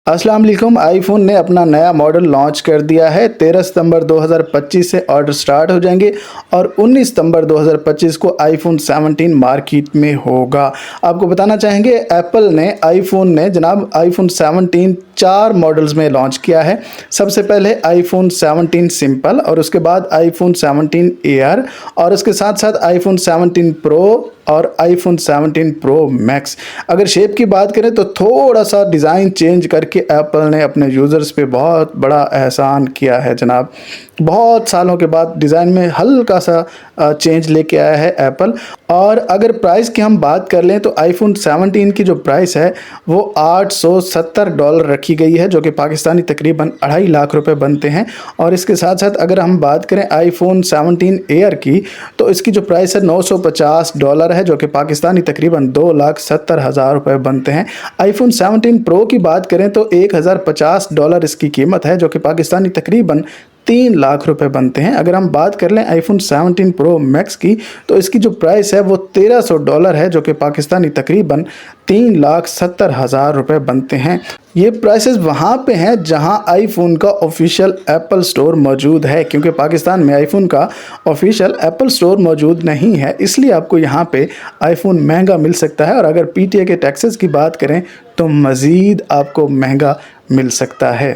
अस्सलाम वालेकुम। आईफोन ने अपना नया मॉडल लॉन्च कर दिया है। 13 सितंबर 2025 से ऑर्डर स्टार्ट हो जाएंगे और 19 सितंबर 2025 को आईफोन 17 मार्केट में होगा। आपको बताना चाहेंगे आईफोन ने जनाब आईफोन 17 4 मॉडल्स में लॉन्च किया है। सबसे पहले आईफोन 17 सिंपल और उसके बाद आईफोन 17 एयर और उसके साथ साथ आईफोन 17 प्रो और आईफोन 17 प्रो मैक्स। अगर शेप की बात करें तो थोड़ा सा डिज़ाइन चेंज करके एप्पल ने अपने यूज़र्स पे बहुत बड़ा एहसान किया है जनाब। बहुत सालों के बाद डिज़ाइन में हल्का सा चेंज लेके आया है एप्पल। और अगर प्राइस की हम बात कर लें तो आईफोन 17 की जो प्राइस है वो $870 रखी गई है, जो कि पाकिस्तानी तकरीबन 2.5 लाख रुपए बनते हैं। और इसके साथ साथ अगर हम बात करें आईफोन 17 एयर की तो इसकी जो प्राइस है $950 है, जो कि पाकिस्तानी तकरीबन 2,70,000 रुपये बनते हैं। आईफोन 17 प्रो की बात करें तो $1,050 इसकी कीमत है, जो कि पाकिस्तानी तकरीबन 3 लाख रुपए बनते हैं। अगर हम बात कर लें आईफोन 17 प्रो मैक्स की तो इसकी जो प्राइस है वो $1,300 है, जो कि पाकिस्तानी तकरीबन 3,70,000 रुपये बनते हैं। ये प्राइसेस वहाँ पे हैं जहाँ आईफोन का ऑफिशियल एप्पल स्टोर मौजूद है, क्योंकि पाकिस्तान में आईफोन का ऑफिशियल एप्पल स्टोर मौजूद नहीं है, इसलिए आपको यहाँ पे आईफोन महंगा मिल सकता है। और अगर पीटीए के टैक्सेस की बात करें तो मज़ीद आपको महंगा मिल सकता है।